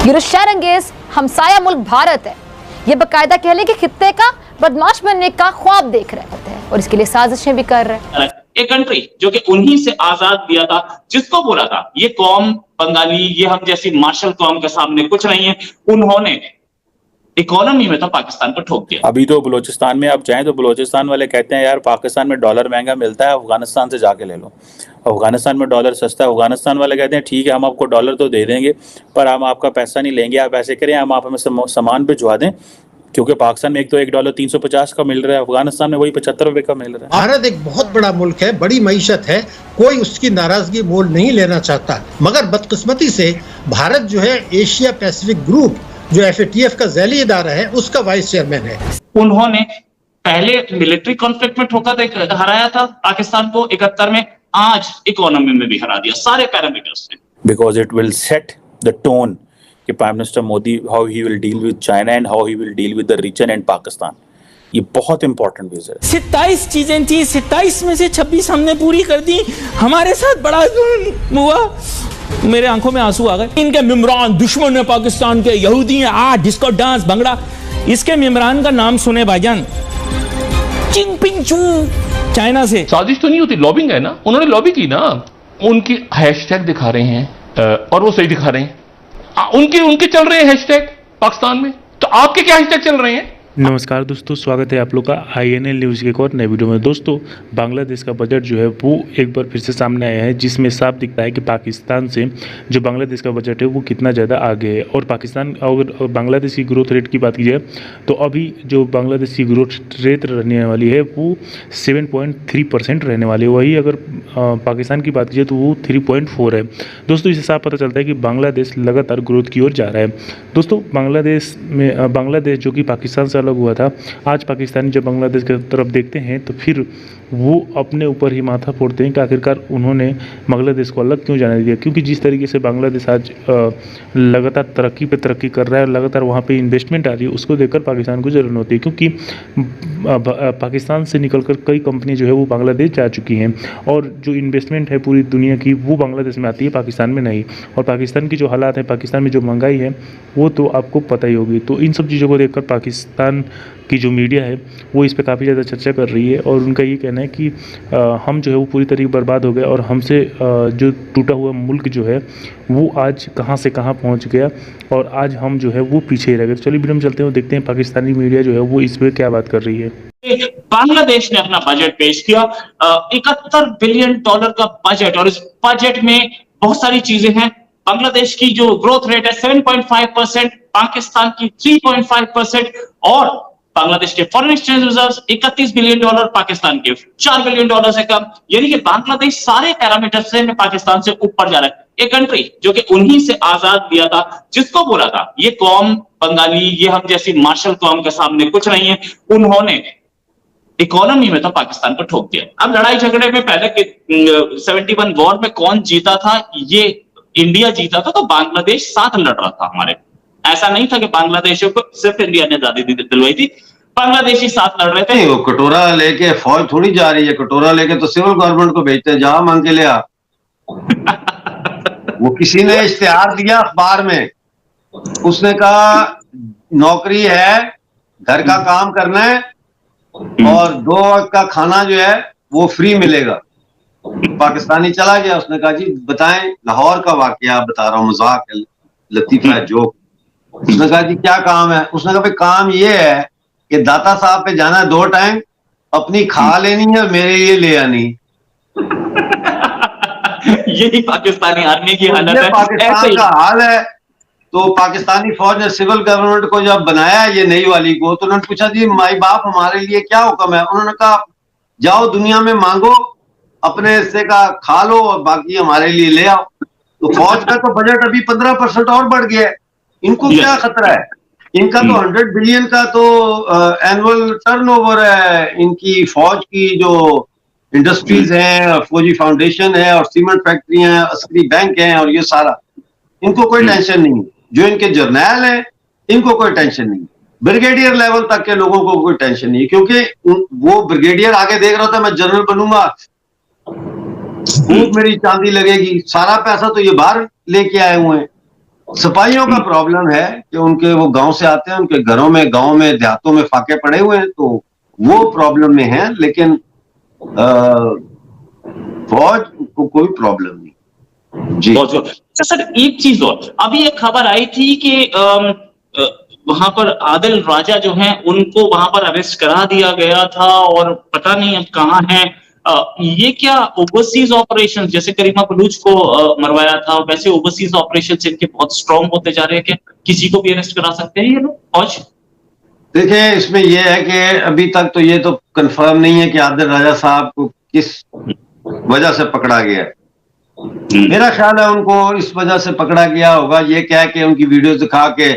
ये शहर अंगेज हमसाया मुल्क भारत है, ये बाकायदा कह लें कि खित्ते का बदमाश बनने का ख्वाब देख रहे होते हैं और इसके लिए साजिशें भी कर रहे हैं। एक कंट्री जो कि उन्हीं से आजाद दिया था, जिसको बोला था ये कौम बंगाली, ये हम जैसी मार्शल कौम के सामने कुछ नहीं है, उन्होंने इकोनॉमी में तो पाकिस्तान को ठोक दिया। अभी तो बलूचिस्तान में आप जाएं तो बलूचिस्तान वाले कहते हैं यार पाकिस्तान में डॉलर महंगा मिलता है, अफगानिस्तान से जाके ले लो, अफगानिस्तान में डॉलर सस्ता है। अफगानिस्तान वाले कहते हैं ठीक है हम आपको डॉलर तो दे देंगे पर हम आपका पैसा नहीं लेंगे, आप ऐसे करें हम आप हमें सामान भिजवा दें, क्योंकि पाकिस्तान में एक तो $1 350 का मिल रहा है, अफगानिस्तान में वही 75 रुपए का मिल रहा है। भारत एक बहुत बड़ा मुल्क है, बड़ी मईशत है, कोई उसकी नाराजगी मोल नहीं लेना चाहता, मगर बदकिस्मती से भारत जो है एशिया पैसिफिक ग्रुप जो FATF का ज़ैली इदारा है उसका वाइस चेयरमैन है। उन्होंने पहले मिलिट्री कॉन्फ्लिक्ट में ठोका हराया था पाकिस्तान को 71 में, आज इकोनॉमी में भी हरा दिया सारे पैरामीटर्स में। Because it will set the tone कि prime minister Modi how he will deal with China and how he will deal with the region and Pakistan. ये बहुत इंपॉर्टेंट विजिट है। 27 चीजें थी, 27 में से 26 हमने पूरी कर दी। हमारे साथ बड़ा जुल्म हुआ, मेरे आंखों में आंसू आ गए। इनके मेम्बरान दुश्मन है पाकिस्तान के, यहूदी हैं, डिस्को डांस भंगड़ा। इसके मेम्बरान का नाम सुने भाईजान, चिंगपिंग चू, चाइना से। साजिश तो नहीं होती, लॉबिंग है ना, उन्होंने लॉबी की ना। उनकी हैशटैग दिखा रहे हैं और वो सही दिखा रहे हैं, उनके चल रहे हैं हैशटैग पाकिस्तान में, तो आपके क्या हैशटैग चल रहे हैं? नमस्कार दोस्तों, स्वागत है आप लोग का INL न्यूज़ के एक और नए वीडियो में। दोस्तों बांग्लादेश का बजट जो है वो एक बार फिर से सामने आया है, जिसमें साफ दिखता है कि पाकिस्तान से जो बांग्लादेश का बजट है वो कितना ज़्यादा आगे है। और पाकिस्तान अगर बांग्लादेश की ग्रोथ रेट की बात की जाए तो अभी जो बांग्लादेश की ग्रोथ रेट रहने वाली है वो 7.3% रहने वाली है। वही अगर पाकिस्तान की बात की जाए तो वो 3.4 है। दोस्तों इससे साफ पता चलता है कि बांग्लादेश लगातार ग्रोथ की ओर जा रहा है। दोस्तों बांग्लादेश जो कि पाकिस्तान से अलग हुआ था, आज पाकिस्तानी जब बांग्लादेश की तरफ देखते हैं तो फिर वो अपने ऊपर ही माथा फोड़ते हैं कि आखिरकार उन्होंने बांग्लादेश को अलग क्यों जाने दिया। क्योंकि जिस तरीके से बांग्लादेश आज लगातार तरक्की पे तरक्की कर रहा है, लगातार वहाँ पे इन्वेस्टमेंट आ रही है, उसको देखकर पाकिस्तान को जलन होती है। क्योंकि पाकिस्तान से निकलकर कई कंपनी जो है वो बांग्लादेश जा चुकी हैं और जो इन्वेस्टमेंट है पूरी दुनिया की वो बांग्लादेश में आती है, पाकिस्तान में नहीं। और पाकिस्तान की जो हालात हैं, पाकिस्तान में जो महंगाई है वो तो आपको पता ही होगी। तो इन सब चीज़ों को देखकर पाकिस्तान की जो मीडिया है वो इस पर काफ़ी ज़्यादा चर्चा कर रही है और उनका ये कहना है कि हम जो है वो पूरी तरीके बर्बाद हो गए और हमसे जो टूटा हुआ मुल्क जो है वो आज कहाँ से कहाँ पहुँच गया और आज हम जो है वो पीछे ही रह गए। तो चलिए वीडियो में चलते हैं और देखते हैं पाकिस्तानी मीडिया जो है वो इस पर क्या बात कर रही है। बांग्लादेश ने अपना बजट पेश किया, $71 बिलियन का बजट, और इस बजट में बहुत सारी चीजें हैं। बांग्लादेश की जो ग्रोथ रेट है 7.5%, पाकिस्तान की 3.5%, और बांग्लादेश के foreign exchange reserves $31 billion, Pakistan के $4 बिलियन से कम। यानी कि बांग्लादेश सारे पैरामीटर से पाकिस्तान से ऊपर जा रहा है। एक कंट्री जो कि उन्हीं से आजाद दिया था, जिसको बोला था ये कौम बंगाली, ये हम जैसी मार्शल कौम के सामने कुछ नहीं है, उन्होंने इकोनॉमी में तो पाकिस्तान को ठोक दिया। अब लड़ाई झगड़े में पहले 71 वॉर में कौन जीता था? ये इंडिया जीता था, तो बांग्लादेश साथ लड़ रहा था हमारे। ऐसा नहीं था कि बांग्लादेशियों को सिर्फ इंडिया ने आजादी दिलवाई थी, बांग्लादेशी साथ लड़ रहे थे। वो कटोरा लेके फौज थोड़ी जा रही है, कटोरा लेके तो सिविल गवर्नमेंट को भेजते हैं, जहां मांग के ले आ। वो किसी ने इश्तिहार दिया अखबार में, उसने कहा नौकरी है, घर का काम करना है और 2 वक्त का खाना जो है वो फ्री मिलेगा। पाकिस्तानी चला गया, उसने कहा जी बताएं, लाहौर का वाकया बता रहा हूँ, मजाक है, लतीफा है, जोक। उसने कहा जी क्या काम है? उसने कहा भाई काम ये है कि दाता साहब पे जाना है 2 टाइम, अपनी खा लेनी है, मेरे लिए ले आनी। यही पाकिस्तानी आर्मी की हालत है, पाकिस्तान का हाल है। तो पाकिस्तानी फौज ने सिविल गवर्नमेंट को जब बनाया ये नई वाली को, तो उन्होंने पूछा जी माई बाप हमारे लिए क्या हुक्म है? उन्होंने कहा जाओ दुनिया में मांगो, अपने हिस्से का खा लो और बाकी हमारे लिए ले आओ। तो फौज का तो बजट अभी 15% और बढ़ गया है। इनको क्या खतरा है? इनका तो 100 बिलियन का तो एनुअल टर्नओवर है। इनकी फौज की जो इंडस्ट्रीज हैं, फौजी फाउंडेशन है और सीमेंट फैक्ट्री है, अस्करी बैंक है, और ये सारा, इनको कोई टेंशन नहीं। जो इनके जर्नैल हैं इनको कोई टेंशन नहीं, ब्रिगेडियर लेवल तक के लोगों को कोई टेंशन नहीं, क्योंकि वो ब्रिगेडियर आगे देख रहा था मैं जनरल बनूंगा, खूब मेरी चांदी लगेगी। सारा पैसा तो ये बाहर लेके आए हुए हैं। सिपाहियों का प्रॉब्लम है कि उनके वो गांव से आते हैं, उनके घरों में, गांव में, देहातों में फाके पड़े हुए हैं, तो वो प्रॉब्लम में है। लेकिन फौज को कोई प्रॉब्लम नहीं जी। बहुत सर, एक चीज और, अभी एक खबर आई थी कि वहां पर आदिल राजा जो हैं उनको वहां पर अरेस्ट करा दिया गया था और पता नहीं अब कहाँ हैं। ये क्या ओवरसीज ऑपरेशन, जैसे करीमा बलूच को मरवाया था, वैसे ओवरसीज ऑपरेशन इनके बहुत स्ट्रॉन्ग होते जा रहे हैं? क्या किसी को भी अरेस्ट करा सकते हैं ये लोग फौज? देखिए, इसमें यह है कि अभी तक तो ये तो कंफर्म नहीं है कि आदिल राजा साहब को किस वजह से पकड़ा गया है। मेरा ख्याल है उनको इस वजह से पकड़ा गया होगा, ये क्या है कि उनकी वीडियोस दिखा के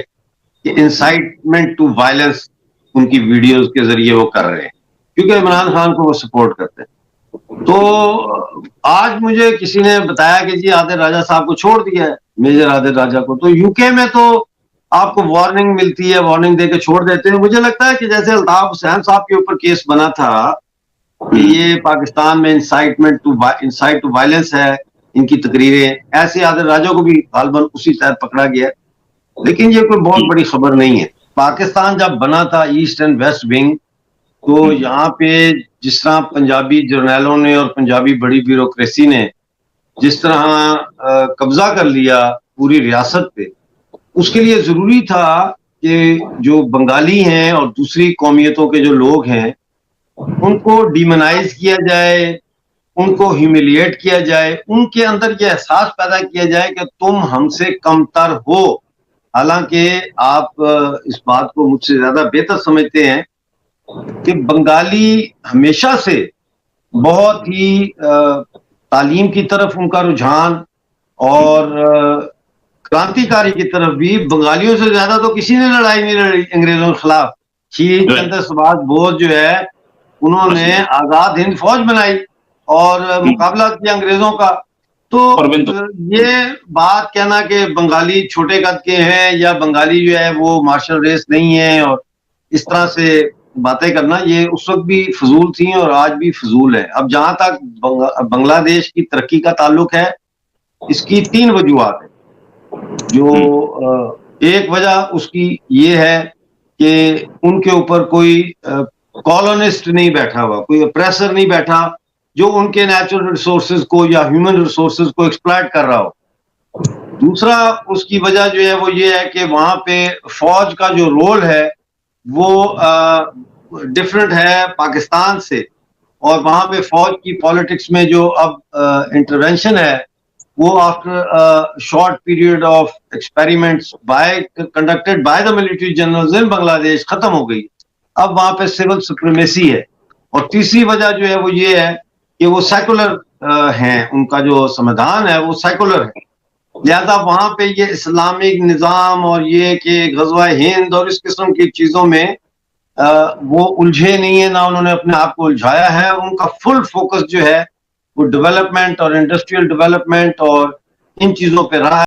इंसाइटमेंट टू वायलेंस उनकी वीडियोस के जरिए वो कर रहे हैं, क्योंकि इमरान खान को वो सपोर्ट करते हैं। तो आज मुझे किसी ने बताया कि जी आदिल राजा साहब को छोड़ दिया है, मेजर आदिल राजा को। तो यूके में तो आपको वार्निंग मिलती है, वार्निंग देके छोड़ देते हैं। मुझे लगता है कि जैसे अल्ताफ हुसैन साहब के ऊपर केस बना था कि ये पाकिस्तान में इंसाइट टू वायलेंस है, इनकी तकरीरें, ऐसे आदिल राजा को भी गालबन उसी तहत पकड़ा गया। लेकिन ये कोई बहुत बड़ी खबर नहीं है। पाकिस्तान जब बना था ईस्ट एंड वेस्ट विंग, तो यहाँ पे जिस तरह पंजाबी जर्नैलों ने और पंजाबी बड़ी ब्यूरोक्रेसी ने जिस तरह कब्जा कर लिया पूरी रियासत पे, उसके लिए जरूरी था कि जो बंगाली हैं और दूसरी कौमियतों के जो लोग हैं उनको डिमोनाइज किया जाए, उनको ह्यूमिलिएट किया जाए, उनके अंदर ये एहसास पैदा किया जाए कि तुम हमसे कमतर हो। हालांकि आप इस बात को मुझसे ज्यादा बेहतर समझते हैं कि बंगाली हमेशा से बहुत ही तालीम की तरफ उनका रुझान और क्रांतिकारी की तरफ भी, बंगालियों से ज्यादा तो किसी ने लड़ाई नहीं लड़ी अंग्रेजों के खिलाफ। श्री चंद्र सुभाष बोस जो है, उन्होंने आजाद हिंद फौज बनाई और मुकाबला किया अंग्रेजों का। तो ये बात कहना कि बंगाली छोटे कद के हैं या बंगाली जो है वो मार्शल रेस नहीं है और इस तरह से बातें करना, ये उस वक्त भी फजूल थी और आज भी फजूल है। अब जहां तक बांग्लादेश की तरक्की का ताल्लुक है, इसकी 3 वजूहात है। जो एक वजह उसकी ये है कि उनके ऊपर कोई कॉलोनिस्ट नहीं बैठा हुआ, कोई अप्रेसर नहीं बैठा जो उनके नेचुरल रिसोर्सेज को या ह्यूमन रिसोर्सेज को एक्सप्लॉइट कर रहा हो। दूसरा उसकी वजह जो है वो ये है कि वहां पे फौज का जो रोल है वो डिफरेंट है पाकिस्तान से, और वहां पे फौज की पॉलिटिक्स में जो अब इंटरवेंशन है वो after short period of experiments conducted by the military generals in Bangladesh खत्म हो गई। अब वहां पे सिविल सुप्रीमेसी है। और तीसरी वजह जो है वो ये है कि वो सेकुलर हैं, उनका जो संविधान है वो सेकुलर है, लिहाजा वहां पे ये इस्लामिक निज़ाम और ये कि गज़वा हिंद और इस किस्म की चीजों में वो उलझे नहीं है, ना उन्होंने अपने आप को उलझाया है। उनका फुल फोकस जो है वो डेवलपमेंट और इंडस्ट्रियल डेवलपमेंट और इन चीजों पे रहा है।